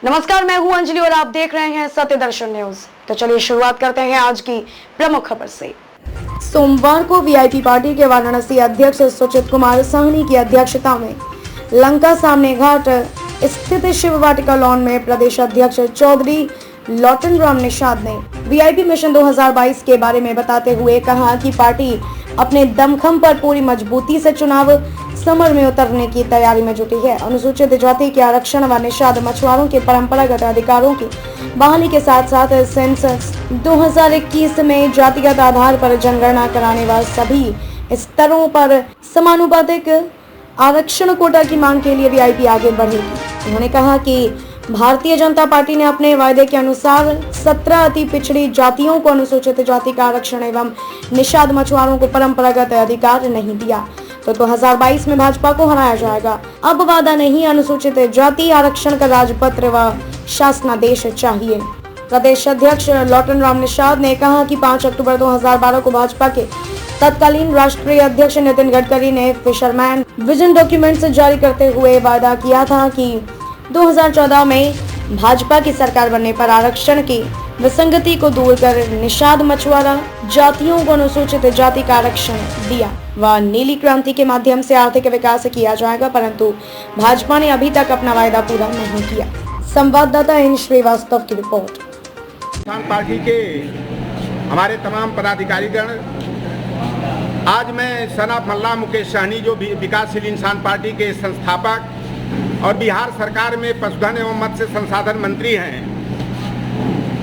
नमस्कार, मैं हूं अंजलि और आप देख रहे हैं सत्य दर्शन न्यूज। तो चलिए शुरुआत करते हैं आज की प्रमुख खबर से। सोमवार को वीआईपी पार्टी के वाराणसी अध्यक्ष सुचित कुमार साहनी की अध्यक्षता में लंका सामने घाट स्थित शिव वाटिका लॉन में प्रदेश अध्यक्ष चौधरी लॉटन राम निषाद ने वीआईपी मिशन 2022 के बारे में बताते हुए कहा कि पार्टी अपने दमखम पर पूरी मजबूती से चुनाव समर में उतरने की तैयारी में जुटी है। अनुसूचित जाति के आरक्षण व निषाद मछुआरों के परंपरागत अधिकारों की बहाली के साथ साथ सेंसस 2021 में जातिगत आधार पर जनगणना कराने व सभी स्तरों पर समानुपातिक आरक्षण कोटा की मांग के लिए वीआईपी आगे बढ़ेगी। उन्होंने कहा कि भारतीय जनता पार्टी ने अपने वायदे के अनुसार 17 अति पिछड़ी जातियों को अनुसूचित जाति का आरक्षण एवं निषाद मछुआरों को परंपरागत अधिकार नहीं दिया, तो 2022 में भाजपा को हराया जाएगा। अब वादा नहीं, अनुसूचित जाति आरक्षण का राजपत्र व शासनादेश चाहिए। प्रदेश अध्यक्ष लॉटन राम निषाद ने कहा कि 5 अक्टूबर 2012 को भाजपा के तत्कालीन राष्ट्रीय अध्यक्ष नितिन गडकरी ने फिशरमैन विजन डॉक्यूमेंट्स जारी करते हुए वादा किया था कि 2014 में भाजपा की सरकार बनने पर आरक्षण की विसंगति को दूर कर निषाद मछुआरा जातियों को अनुसूचित जाति का आरक्षण दिया व नीली क्रांति के माध्यम से आर्थिक विकास किया जाएगा, परंतु भाजपा ने अभी तक अपना वायदा पूरा नहीं किया। संवाददाता इन श्रीवास्तव की रिपोर्ट। किसान पार्टी के हमारे तमाम पदाधिकारीगण, आज मैं सना मल्ला मुकेश सहनी जो विकासशील इंसान पार्टी के संस्थापक और बिहार सरकार में पशुधन एवं मत्स्य संसाधन मंत्री हैं,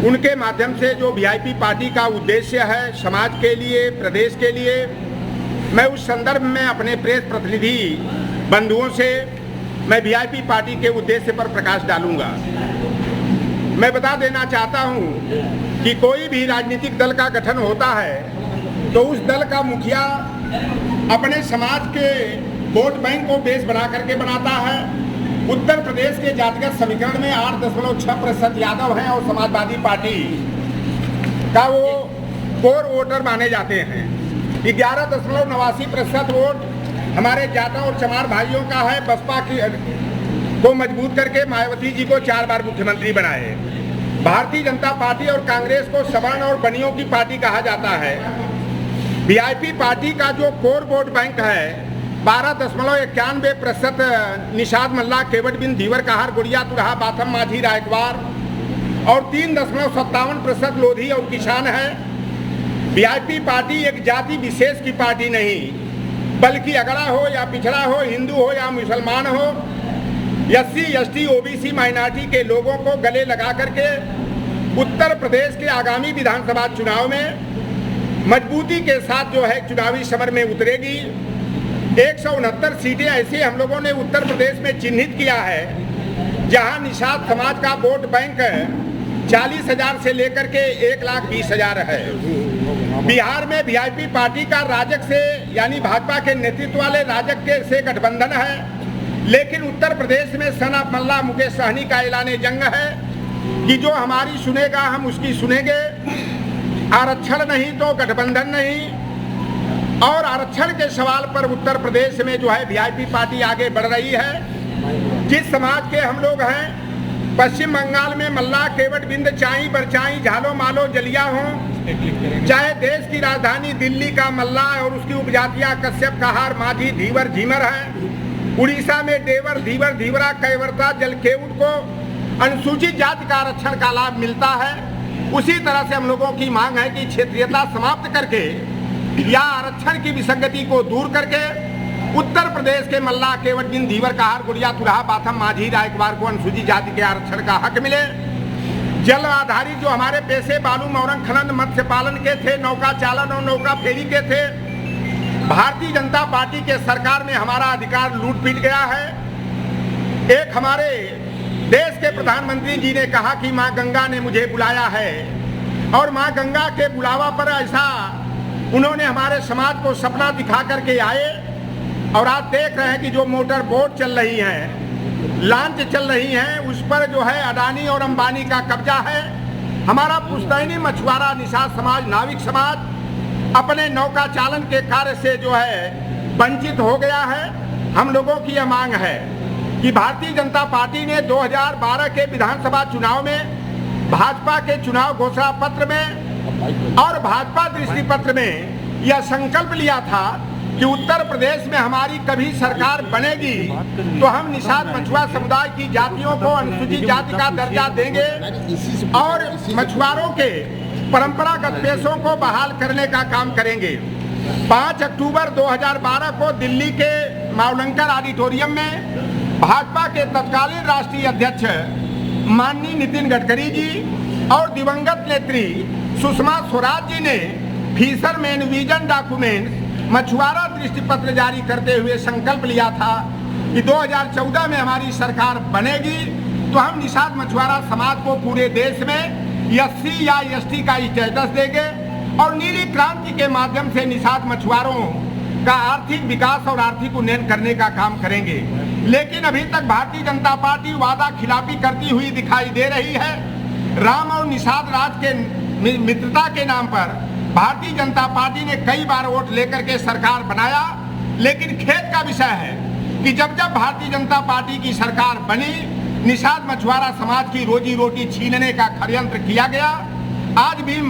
उनके माध्यम से जो वीआईपी पार्टी का उद्देश्य है समाज के लिए, प्रदेश के लिए, मैं उस संदर्भ में अपने प्रेस प्रतिनिधि बंधुओं से मैं वीआईपी पार्टी के उद्देश्य पर प्रकाश डालूंगा। मैं बता देना चाहता हूं कि कोई भी राजनीतिक दल का गठन होता है तो उस दल का मुखिया अपने समाज के वोट बैंक को बेस बना करके बनाता है। उत्तर प्रदेश के जातिगत समीकरण में 8.6% यादव हैं और समाजवादी पार्टी का वो कोर वोटर माने जाते हैं। 11.89% वोट हमारे जाटव और चमार भाइयों का है। बसपा की को मजबूत करके मायावती जी को 4 बार मुख्यमंत्री बनाए। भारतीय जनता पार्टी और कांग्रेस को सवर्ण और बनियों की पार्टी कहा जाता है। वीआईपी पार्टी का जो कोर वोट बैंक है 12.91% निषाद मल्ला केवट बिन धीवर कहार गुड़िया तुरहा बाथम माझी रायकवार और 3.57% लोधी और किसान है। वीआईपी पार्टी एक जाति विशेष की पार्टी नहीं, बल्कि अगड़ा हो या पिछड़ा हो, हिंदू हो या मुसलमान हो, SC ST OBC माइनॉरिटी के लोगों को गले लगा करके उत्तर प्रदेश के आगामी विधानसभा चुनाव में मजबूती के साथ जो है चुनावी समर में उतरेगी। 169 सीटें ऐसी हम लोगों ने उत्तर प्रदेश में चिन्हित किया है जहां निषाद समाज का वोट बैंक 40,000 से लेकर के 1,20,000 है। बिहार में वीआईपी पार्टी का राजग से यानी भाजपा के नेतृत्व वाले राजग के से गठबंधन है, लेकिन उत्तर प्रदेश में सना मल्ला मुकेश सहनी का ऐलान जंग है कि जो हमारी सुनेगा हम उसकी सुनेंगे। आरक्षण नहीं तो गठबंधन नहीं। और आरक्षण के सवाल पर उत्तर प्रदेश में जो है वीआईपी पार्टी आगे बढ़ रही है। जिस समाज के हम लोग हैं, पश्चिम बंगाल में मल्ला केवट बिंद चाई बरचाई झालो मालो जलिया हो, चाहे देश की राजधानी दिल्ली का मल्ला और उसकी उपजातियां कश्यप कहार माझी धीवर झीमर है। उड़ीसा में देवर धीवर धीवरा कैवर्ता जलखेउट को अनुसूचित जाति का आरक्षण का लाभ मिलता है। उसी तरह से हम लोगों की मांग है कि क्षेत्रीयता समाप्त करके या आरक्षण की विसंगति को दूर करके उत्तर प्रदेश के मल्ला केवट बिन धीवर कहार गुड़िया तुरहा बाथम माझी रायकवार को अनुसूचित जाति के आरक्षण का हक मिले। जल आधारित जो हमारे पेशे बालू मौरंग खनन मत्स्य पालन के थे, नौका चालन और नौका फेरी के थे, भारतीय जनता पार्टी के सरकार में हमारा अधिकार लूट पीट गया है। एक हमारे देश के प्रधानमंत्री जी ने कहा कि माँ गंगा ने मुझे बुलाया है और माँ गंगा के बुलावा पर ऐसा उन्होंने हमारे समाज को सपना दिखा करके आए। और आज देख रहे हैं कि जो मोटर बोट चल रही हैं, लॉन्च चल रही हैं, उस पर जो है अडानी और अंबानी का कब्जा है। हमारा पुश्तैनी मछुआरा निषाद समाज, नाविक समाज अपने नौका चालन के कार्य से जो है वंचित हो गया है। हम लोगों की यह मांग है कि भारतीय जनता पार्टी ने 2012 के विधानसभा चुनाव में भाजपा के चुनाव घोषणा पत्र में और भाजपा दृष्टि पत्र में यह संकल्प लिया था कि उत्तर प्रदेश में हमारी कभी सरकार बनेगी तो हम निषाद मछुआ समुदाय की जातियों को अनुसूचित जाति का दर्जा देंगे और मछुआरों के परंपरागत पेशों को बहाल करने का काम करेंगे। 5 अक्टूबर 2012 को दिल्ली के मावलंकर ऑडिटोरियम में भाजपा के तत्कालीन राष्ट्रीय अध्यक्ष माननीय नितिन गडकरी जी और दिवंगत नेत्री सुषमा स्वराज जी ने फिशरमैन विजन डॉक्यूमेंट मछुआरा दृष्टि पत्र जारी करते हुए संकल्प लिया था कि 2014 में हमारी सरकार बनेगी तो हम निषाद मछुआरा समाज को पूरे देश में SC या ST का स्टेटस देंगे और नीली क्रांति के माध्यम से निषाद मछुआरों का आर्थिक विकास और आर्थिक उन्नयन करने का काम करेंगे। लेकिन अभी तक भारतीय जनता पार्टी वादा खिलाफी करती हुई दिखाई दे रही है। राम और निषाद राज के मित्रता के नाम पर भारतीय जनता पार्टी ने कई बार वोट लेकर के सरकार बनाया, लेकिन खेद का विषय है कि जब जब भारतीय जनता पार्टी की सरकार बनी निषाद मछुआरा समाज की रोजी रोटी छीनने का षड्यंत्र किया गया। आज भी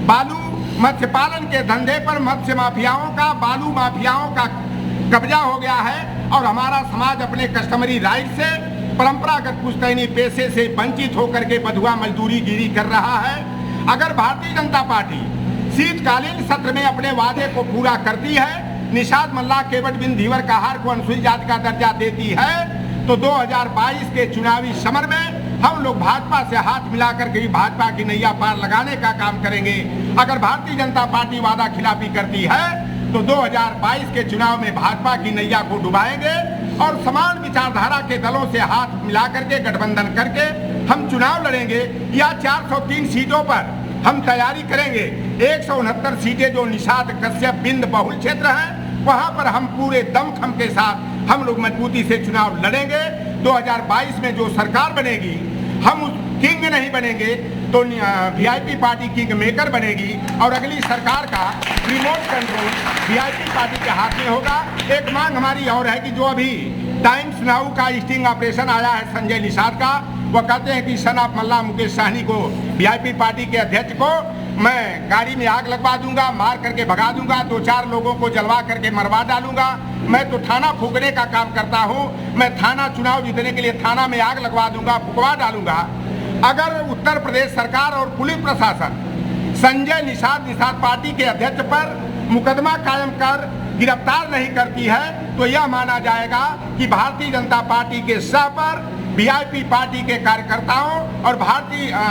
बालू मत्स्य पालन के धंधे पर मत्स्य माफियाओं का, बालू माफियाओं का कब्जा हो गया है और हमारा समाज अपने कस्टमरी राइट से, परंपरागत पुश्तैनी पेशे से वंचित होकर के बधुआ मजदूरी गिरी कर रहा है। अगर भारतीय जनता पार्टी शीतकालीन सत्र में अपने वादे को पूरा करती है, निषाद मल्लाह केवट बिन धीवर कहार को अनुसूचित जाति का दर्जा देती है, तो 2022 के चुनावी समर में हम लोग भाजपा से हाथ मिलाकर के भाजपा की नैया पार लगाने का काम करेंगे। अगर भारतीय जनता पार्टी वादा खिलाफी करती है तो 2022 के चुनाव में भाजपा की नैया को डुबाएंगे और समान विचारधारा के दलों से हाथ मिलाकर के गठबंधन करके हम चुनाव लड़ेंगे या 403 सीटों पर हम तैयारी करेंगे। 169 सीटें जो निषाद कश्यप बिंद बहुल क्षेत्र हैं, वहां पर हम पूरे दमखम के साथ हम लोग मजबूती से चुनाव लड़ेंगे। 2022 में जो सरकार बनेगी हम उस किंग नहीं बनेंगे तो वीआईपी पार्टी किंग मेकर बनेगी और अगली सरकार का रिमोट कंट्रोल वीआईपी पार्टी के हाथ में होगा। एक मांग हमारी और है कि जो अभी टाइम्स नाउ का स्टिंग ऑपरेशन आया है संजय निषाद का, वो कहते हैं कि सन ऑफ मल्लाह मुकेश साहनी को, वीआईपी पार्टी के अध्यक्ष को मैं गाड़ी में आग लगवा दूंगा, मार करके भगा दूंगा, 2-4 लोगों को जलवा करके मरवा डालूंगा। मैं तो थाना फूकने का काम करता हूं, मैं थाना चुनाव जीतने के लिए थाना में आग लगवा दूंगा, फुकवा डालूंगा। अगर उत्तर प्रदेश सरकार और पुलिस प्रशासन संजय निषाद पार्टी के अध्यक्ष पर मुकदमा कायम कर गिरफ्तार नहीं करती है तो यह माना जाएगा कि भारतीय जनता पार्टी के सह पर वीआईपी पार्टी के कार्यकर्ताओं और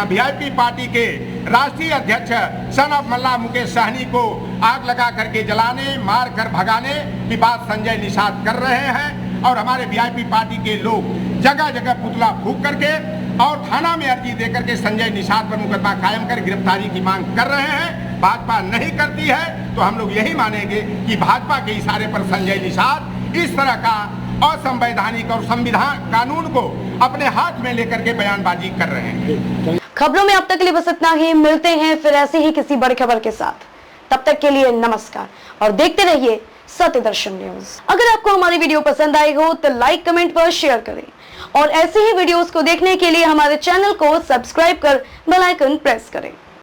वीआईपी पार्टी के राष्ट्रीय अध्यक्ष सन ऑफ मल्लाह मुकेश साहनी को आग लगा करके जलाने, मार कर भगाने की बात संजय निषाद कर रहे हैं। और हमारे वीआईपी पार्टी के लोग जगह जगह पुतला फूंक करके और थाना में अर्जी देकर के संजय निषाद पर मुकदमा कायम कर गिरफ्तारी की मांग कर रहे हैं। भाजपा नहीं करती है तो हम लोग यही मानेंगे कि भाजपा के इशारे पर संजय निषाद इस तरह का असंवैधानिक और संविधान कानून को अपने हाथ में लेकर के बयानबाजी कर रहे हैं। खबरों में अब तक के लिए बस इतना ही। मिलते हैं फिर ऐसी ही किसी बड़ी खबर के साथ। तब तक के लिए नमस्कार और देखते रहिए सत्य दर्शन न्यूज। अगर आपको हमारी वीडियो पसंद आई हो तो लाइक, कमेंट पर शेयर करें और ऐसे ही वीडियोस को देखने के लिए हमारे चैनल को सब्सक्राइब कर बेल आइकन प्रेस करें।